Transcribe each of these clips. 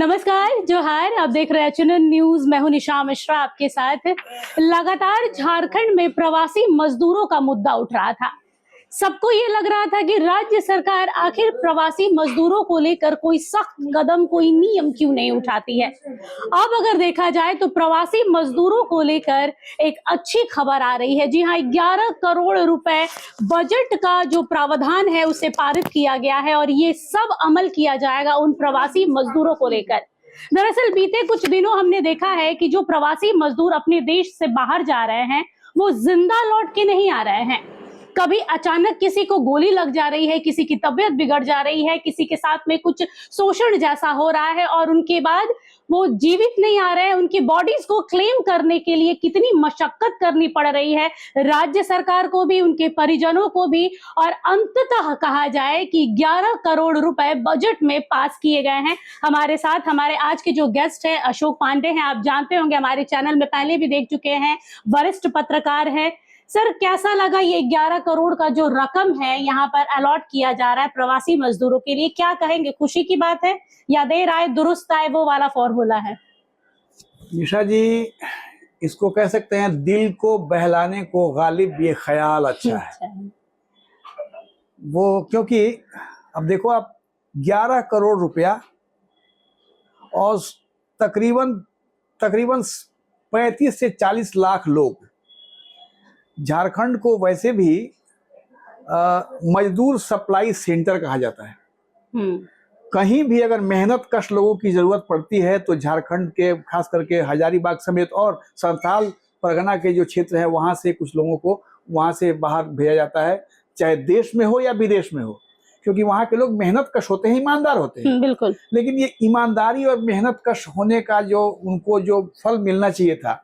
नमस्कार, जोहार। आप देख रहे हैं चुनन न्यूज। मैं हूं निशा मिश्रा आपके साथ। लगातार झारखंड में प्रवासी मजदूरों का मुद्दा उठ रहा था। सबको ये लग रहा था कि राज्य सरकार आखिर प्रवासी मजदूरों को लेकर कोई सख्त कदम, कोई नियम क्यों नहीं उठाती है। अब अगर देखा जाए तो प्रवासी मजदूरों को लेकर एक अच्छी खबर आ रही है। जी हाँ, 11 करोड़ रुपए बजट का जो प्रावधान है उसे पारित किया गया है और ये सब अमल किया जाएगा उन प्रवासी मजदूरों को लेकर। दरअसल बीते कुछ दिनों हमने देखा है कि जो प्रवासी मजदूर अपने देश से बाहर जा रहे हैं वो जिंदा लौट के नहीं आ रहे हैं। कभी अचानक किसी को गोली लग जा रही है, किसी की तबीयत बिगड़ जा रही है, किसी के साथ में कुछ शोषण जैसा हो रहा है और उनके बाद वो जीवित नहीं आ रहे हैं। उनकी बॉडीज को क्लेम करने के लिए कितनी मशक्कत करनी पड़ रही है राज्य सरकार को भी, उनके परिजनों को भी। और अंततः कहा जाए कि 11 करोड़ रुपए बजट में पास किए गए हैं। हमारे साथ हमारे आज के जो गेस्ट हैं अशोक पांडे हैं। आप जानते होंगे, हमारे चैनल में पहले भी देख चुके हैं, वरिष्ठ पत्रकार है। सर, कैसा लगा ये 11 करोड़ का जो रकम है यहाँ पर अलॉट किया जा रहा है प्रवासी मजदूरों के लिए? क्या कहेंगे, खुशी की बात है या देर आए दुरुस्त आए वो वाला फॉर्मूला है? निशा जी, इसको कह सकते हैं दिल को बहलाने को गालिब ये ख्याल अच्छा है। वो क्योंकि अब देखो आप, 11 करोड़ रुपया और तकरीबन 35 से 40 लाख लोग। झारखंड को वैसे भी मजदूर सप्लाई सेंटर कहा जाता है। कहीं भी अगर मेहनत कश लोगों की जरूरत पड़ती है तो झारखंड के खास करके हजारीबाग समेत और संथाल परगना के जो क्षेत्र है वहां से कुछ लोगों को वहां से बाहर भेजा जाता है, चाहे देश में हो या विदेश में हो, क्योंकि वहां के लोग मेहनत कश होते हैं, ईमानदार होते हैं। बिल्कुल। लेकिन ये ईमानदारी और मेहनत कश होने का जो उनको जो फल मिलना चाहिए था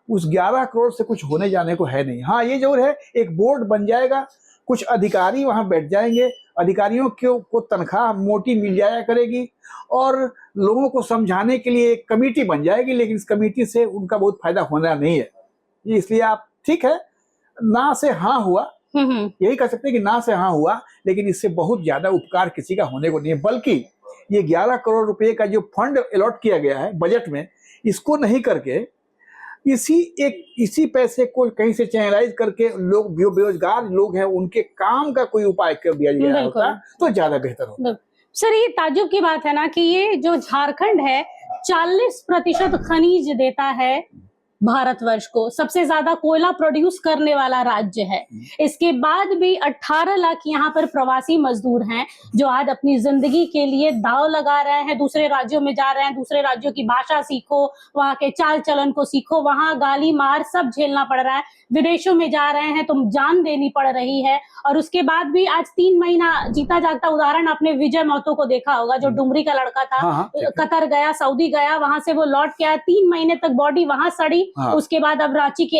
उस 11 करोड़ से कुछ होने जाने को है नहीं। हाँ, ये जरूर है, एक बोर्ड बन जाएगा, कुछ अधिकारी वहां बैठ जाएंगे, अधिकारियों को तनख्वाह मोटी मिल जाया करेगी और लोगों को समझाने के लिए एक कमेटी बन जाएगी, लेकिन इस कमेटी से उनका बहुत फायदा होना नहीं है। इसलिए आप ठीक है, ना से हाँ हुआ, यही कह सकते हैं कि ना से हाँ हुआ, लेकिन इससे बहुत ज्यादा उपकार किसी का होने को नहीं है। बल्कि ये 11 करोड़ रुपए का जो फंड अलॉट किया गया है बजट में, इसको नहीं करके इसी पैसे को कहीं से चैनलाइज करके लोग जो बेरोजगार लोग हैं उनके काम का कोई उपाय कर दिया गया होता तो ज्यादा बेहतर होता। सर, ये ताज्जुब की बात है ना कि ये जो झारखंड है 40% खनिज देता है भारतवर्ष को, सबसे ज्यादा कोयला प्रोड्यूस करने वाला राज्य है। इसके बाद भी 18 लाख यहाँ पर प्रवासी मजदूर हैं जो आज अपनी जिंदगी के लिए दांव लगा रहे हैं, दूसरे राज्यों में जा रहे हैं। दूसरे राज्यों की भाषा सीखो, वहाँ के चाल चलन को सीखो, वहाँ गाली मार सब झेलना पड़ रहा है। विदेशों में जा रहे हैं तो जान देनी पड़ रही है। और उसके बाद भी आज 3 महीना जीता जागता उदाहरण आपने विजय महतो को देखा होगा, जो डुमरी का लड़का था। कतर गया, सऊदी गया, वहां से वो लौट के आया, 3 महीने तक बॉडी वहां सड़ी। उसके बाद अब रांची के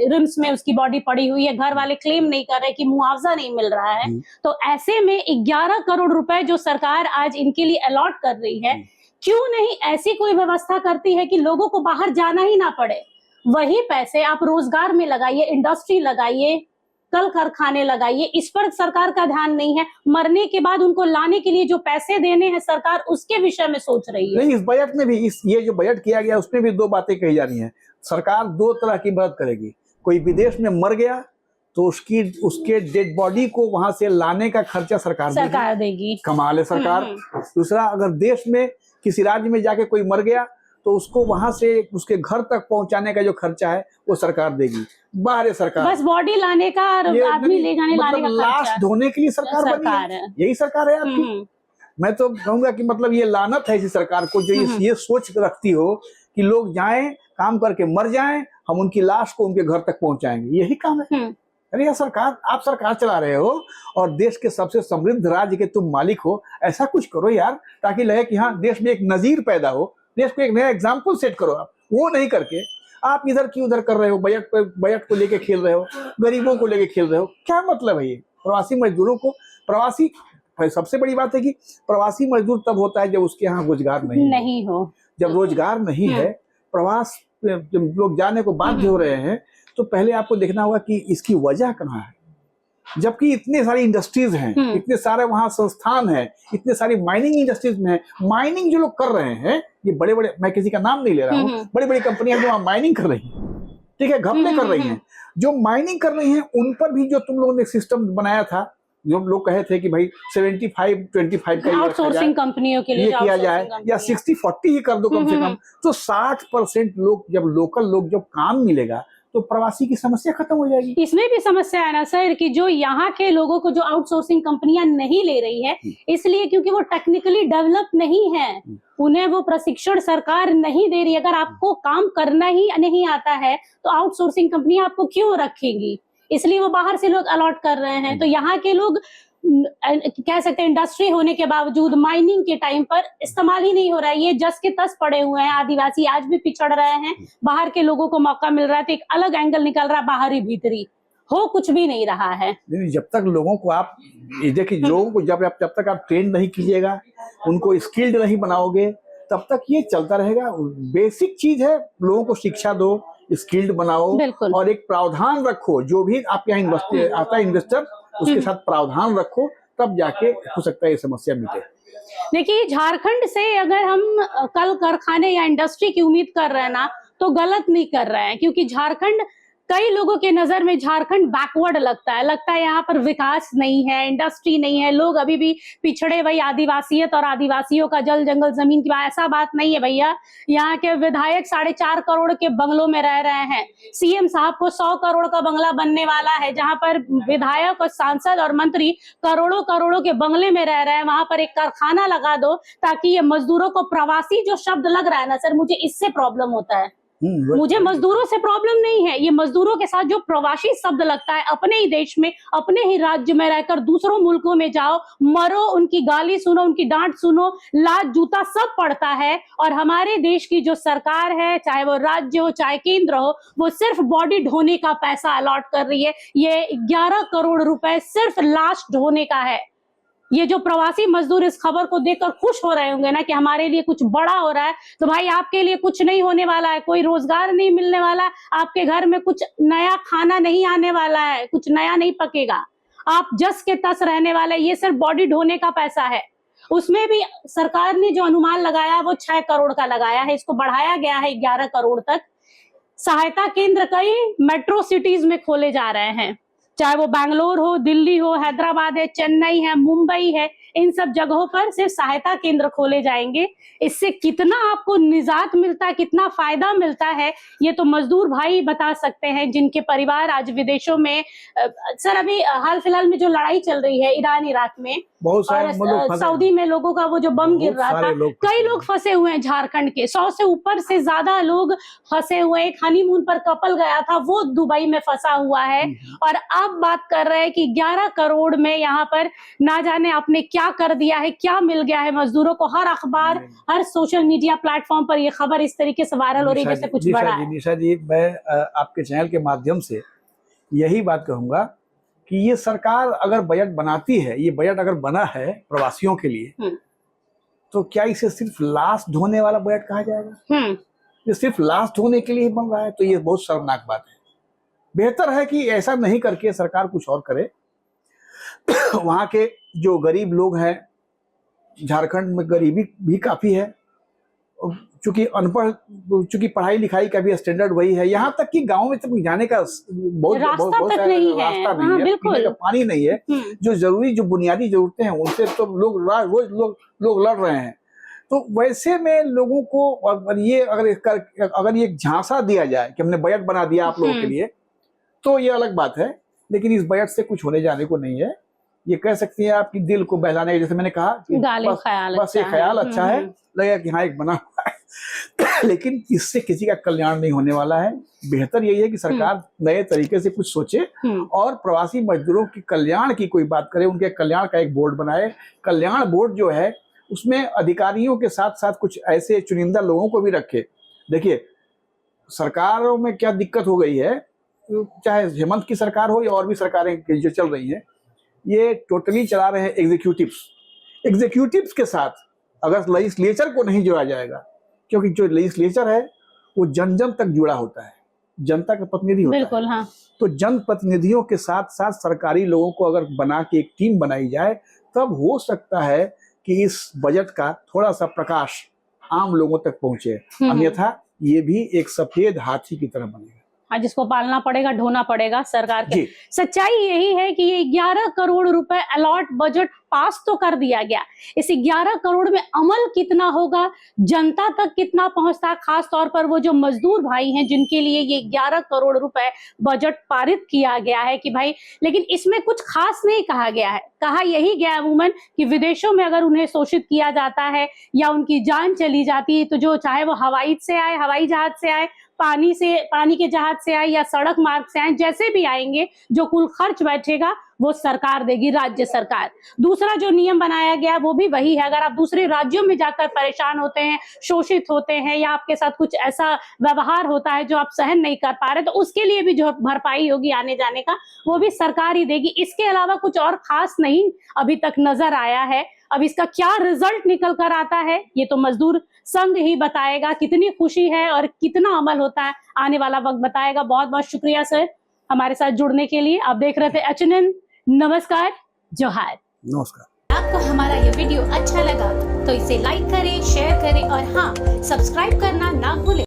रिम्स में उसकी बॉडी पड़ी हुई है। घर वाले क्लेम नहीं कर रहे कि मुआवजा नहीं मिल रहा है। तो ऐसे में 11 करोड़ रुपए जो सरकार आज इनके लिए अलॉट कर रही है, क्यों नहीं ऐसी कोई व्यवस्था करती है कि लोगों को बाहर जाना ही ना पड़े? वही पैसे आप रोजगार में लगाइए, इंडस्ट्री लगाइए, कल कारखाने लगाइए। इस पर सरकार का ध्यान नहीं है। मरने के बाद उनको लाने के लिए जो पैसे देने हैं सरकार उसके विषय में सोच रही है। नहीं, इस बजट में भी ये जो बजट किया गया उसमें भी 2 बातें कही जा रही हैं। सरकार 2 तरह की मदद करेगी। कोई विदेश में मर गया तो उसके डेड बॉडी को वहां से लाने का खर्चा सरकार देगी। कमाल है सरकार। दूसरा, अगर देश में किसी राज्य में जाके कोई मर गया तो उसको वहां से उसके घर तक पहुंचाने का जो खर्चा है वो सरकार देगी। बाहर सरकार बस बॉडी लाने का, आदमी ले जाने लाने का, लाश धोने के लिए सरकार बनी है। यही सरकार है आपकी। मैं तो कहूंगा कि मतलब ये लानत है इसी सरकार को जो ये सोच रखती हो कि लोग जाएं, काम करके मर जाएं, हम उनकी लाश को उनके घर तक पहुंचाएंगे। यही काम है। अरे यार सरकार, आप सरकार चला रहे हो और देश के सबसे समृद्ध राज्य के तुम मालिक हो, ऐसा कुछ करो यार ताकि लगे कि हाँ देश में एक नजीर पैदा हो, देश को एक नया एग्जाम्पल सेट करो। आप वो नहीं करके आप इधर की उधर कर रहे हो, बजट को लेके खेल रहे हो, गरीबों को लेके खेल रहे हो। क्या मतलब है ये? प्रवासी मजदूरों को, सबसे बड़ी बात है कि प्रवासी मजदूर तब होता है जब उसके यहाँ रोजगार नहीं हो। जब रोजगार नहीं है, प्रवास जब लोग जाने को बाध्य हो रहे हैं, तो पहले आपको देखना होगा कि इसकी वजह कहाँ है। जबकि इतने सारी इंडस्ट्रीज हैं, इतने सारे वहां संस्थान हैं, इतने सारी माइनिंग इंडस्ट्रीज में है। माइनिंग जो लोग कर रहे हैं, ये बड़े बड़े, मैं किसी का नाम नहीं ले रहा हूँ, बड़ी बड़ी कंपनियां जो वहां माइनिंग कर रही हैं, ठीक है, घपले कर रही हैं, जो माइनिंग कर रही हैं उन पर भी जो तुम लोगों ने सिस्टम बनाया था, जो लोग कहे थे कि भाई 75-25 का आउटसोर्सिंग कंपनियों के लिए किया जाए या 60-40 ही कर दो कम से कम, तो 60% लोग, जब लोकल लोग जब काम मिलेगा तो प्रवासी की समस्या खत्म हो जाएगी। इसमें भी समस्या है ना सर कि जो यहाँ के लोगों को जो आउटसोर्सिंग कंपनियां नहीं ले रही है, इसलिए क्योंकि वो टेक्निकली डेवलप नहीं है, उन्हें वो प्रशिक्षण सरकार नहीं दे रही। अगर आपको काम करना ही नहीं आता है तो आउटसोर्सिंग कंपनियां आपको क्यों रखेंगी, इसलिए वो बाहर से लोग अलॉट कर रहे हैं। तो यहाँ के लोग कह सकते हैं इंडस्ट्री होने के बावजूद माइनिंग के टाइम पर इस्तेमाल ही नहीं हो रहा है। ये जस के तस पड़े हुए हैं, आदिवासी आज भी पिछड़ रहे हैं, बाहर के लोगों को मौका मिल रहा है तो एक अलग एंगल निकल रहा है, बाहरी भीतरी हो कुछ भी नहीं रहा है। नहीं, जब तक लोगों को आप देखिए, लोगों को जब तक आप ट्रेन नहीं कीजिएगा, उनको स्किल्ड नहीं बनाओगे, तब तक ये चलता रहेगा। बेसिक चीज है, लोगों को शिक्षा दो, स्किल्ड बनाओ और एक प्रावधान रखो, जो भी आपके यहाँ आता है इन्वेस्टर, उसके साथ प्रावधान रखो, तब जाके हो सकता है ये समस्या मिटे। देखिए, झारखंड से अगर हम कल कारखाने या इंडस्ट्री की उम्मीद कर रहे हैं ना, तो गलत नहीं कर रहे हैं, क्योंकि झारखंड, कई लोगों के नजर में झारखंड बैकवर्ड लगता है यहाँ पर विकास नहीं है, इंडस्ट्री नहीं है, लोग अभी भी पिछड़े, वही आदिवासियत और आदिवासियों का जल जंगल जमीन की बात, ऐसा बात नहीं है भैया। यहाँ के विधायक 4.5 करोड़ के बंगलों में रह रहे हैं, सीएम साहब को 100 करोड़ का बंगला बनने वाला है, जहां पर विधायक और सांसद और मंत्री करोड़ों करोड़ों के बंगले में रह रहे हैं। वहां पर एक कारखाना लगा दो ताकि ये मजदूरों को, प्रवासी जो शब्द लग रहा है ना सर, मुझे इससे प्रॉब्लम होता है। मुझे मजदूरों से प्रॉब्लम नहीं है, ये मजदूरों के साथ जो प्रवासी शब्द लगता है, अपने ही देश में, अपने ही राज्य में रहकर दूसरों मुल्कों में जाओ, मरो, उनकी गाली सुनो, उनकी डांट सुनो, लात जूता सब पड़ता है। और हमारे देश की जो सरकार है, चाहे वो राज्य हो चाहे केंद्र हो, वो सिर्फ बॉडी ढोने का पैसा अलॉट कर रही है। ये 11 करोड़ रुपए सिर्फ लाश ढोने का है। ये जो प्रवासी मजदूर इस खबर को देखकर खुश हो रहे होंगे ना कि हमारे लिए कुछ बड़ा हो रहा है, तो भाई आपके लिए कुछ नहीं होने वाला है, कोई रोजगार नहीं मिलने वाला, आपके घर में कुछ नया खाना नहीं आने वाला है, कुछ नया नहीं पकेगा, आप जस के तस रहने वाले। ये सिर्फ बॉडी ढोने का पैसा है। उसमें भी सरकार ने जो अनुमान लगाया वो 6 करोड़ का लगाया है, इसको बढ़ाया गया है 11 करोड़ तक। सहायता केंद्र कई मेट्रो सिटीज में खोले जा रहे हैं, चाहे वो बैंगलोर हो, दिल्ली हो, हैदराबाद है, चेन्नई है, मुंबई है, इन सब जगहों पर सिर्फ सहायता केंद्र खोले जाएंगे। इससे कितना आपको निजात मिलता है, कितना फायदा मिलता है, ये तो मजदूर भाई बता सकते हैं, जिनके परिवार आज विदेशों में। सर, अभी हाल फिलहाल में जो लड़ाई चल रही है ईरान इराक में, बहुत सारे और सऊदी में लोगों का वो जो बम गिर रहा था, कई लोग फंसे हुए हैं झारखंड के, 100 से ऊपर से ज्यादा लोग फंसे हुए हैं। एक हनीमून पर कपल गया था, वो दुबई में फंसा हुआ है, और अब बात कर रहे हैं कि 11 करोड़ में यहाँ पर ना जाने आपने क्या कर दिया है, क्या मिल गया है मजदूरों को। हर अखबार, हर सोशल मीडिया प्लेटफॉर्म पर ये खबर इस तरीके से वायरल हो रही है जैसे कुछ बड़ा है। निशा जी, मैं आपके चैनल के माध्यम से यही बात कहूंगा कि ये सरकार अगर बजट बनाती है, ये बजट अगर बना है प्रवासियों के लिए, तो क्या इसे सिर्फ लाश धोने वाला बजट कहा जाएगा? ये सिर्फ लाश धोने के लिए बन रहा है, तो ये बहुत शर्मनाक बात है। बेहतर है कि ऐसा नहीं करके सरकार कुछ और करे। वहाँ के जो गरीब लोग हैं, झारखंड में गरीबी भी काफी है, चूंकि अनपढ़, चूंकि पढ़ाई लिखाई का भी स्टैंडर्ड वही है, यहाँ तक कि गांव में तक जाने का बहुत रास्ता नहीं है, पीने का पानी नहीं है, जो जरूरी, जो बुनियादी जरूरतें हैं उनसे तो लोग रोज लोग लड़ रहे हैं। तो वैसे में लोगों को अगर ये झांसा दिया जाए कि हमने बजट बना दिया आप लोगों के लिए, तो ये अलग बात है, लेकिन इस बजट से कुछ होने जाने को नहीं है। ये कह सकती है आपकी दिल को बहलाने, जैसे मैंने कहा कि बस ये ख्याल अच्छा है, लगेगा कि हाँ एक बना हुआ है, लेकिन इससे किसी का कल्याण नहीं होने वाला है। बेहतर यही है कि सरकार नए तरीके से कुछ सोचे और प्रवासी मजदूरों के कल्याण की कोई बात करे, उनके कल्याण का एक बोर्ड बनाए। कल्याण बोर्ड जो है उसमें अधिकारियों के साथ साथ कुछ ऐसे चुनिंदा लोगों को भी रखे। देखिए, सरकारों में क्या दिक्कत हो गई है, चाहे हेमंत की सरकार हो या और भी सरकारें जो चल रही हैं, ये टोटली चला रहे हैं एग्जीक्यूटिव्स के साथ। अगर लेजिस्लेचर को नहीं जोड़ा जाएगा, क्योंकि जो लेजिस्लेचर है वो जन जन तक जुड़ा होता है, जनता का प्रतिनिधि होता है। बिल्कुल, हाँ। तो जनप्रतिनिधियों के साथ साथ सरकारी लोगों को अगर बना के एक टीम बनाई जाए, तब हो सकता है कि इस बजट का थोड़ा सा प्रकाश आम लोगों तक पहुंचे। अन्यथा ये भी एक सफेद हाथी की तरह बनेगा। हाँ, जिसको पालना पड़ेगा, ढोना पड़ेगा सरकार के। जी। सच्चाई यही है कि ये 11 करोड़ रुपए अलॉट बजट पास तो कर दिया गया, इस 11 करोड़ में अमल कितना होगा, जनता तक कितना पहुंचता है, खास तौर पर वो जो मजदूर भाई हैं जिनके लिए ये 11 करोड़ रुपए बजट पारित किया गया है कि भाई, लेकिन इसमें कुछ खास नहीं कहा गया है। कहा यही गया अमूमन कि विदेशों में अगर उन्हें शोषित किया जाता है या उनकी जान चली जाती है, तो जो चाहे वो हवाई से आए, हवाई जहाज से आए, पानी के जहाज से आए या सड़क मार्ग से आए, जैसे भी आएंगे, जो कुल खर्च बैठेगा वो सरकार देगी, राज्य सरकार। दूसरा जो नियम बनाया गया वो भी वही है, अगर आप दूसरे राज्यों में जाकर परेशान होते हैं, शोषित होते हैं या आपके साथ कुछ ऐसा व्यवहार होता है जो आप सहन नहीं कर पा रहे, तो उसके लिए भी जो भरपाई होगी आने जाने का, वो भी सरकार ही देगी। इसके अलावा कुछ और खास नहीं अभी तक नजर आया है। अब इसका क्या रिजल्ट निकल कर आता है ये तो मजदूर संघ ही बताएगा, कितनी खुशी है और कितना अमल होता है आने वाला वक्त बताएगा। बहुत बहुत शुक्रिया सर हमारे साथ जुड़ने के लिए। आप देख रहे थे HNN। नमस्कार, जोहार। नमस्कार। आपको हमारा ये वीडियो अच्छा लगा तो इसे लाइक करें, शेयर करें और हाँ, सब्सक्राइब करना ना भूलें।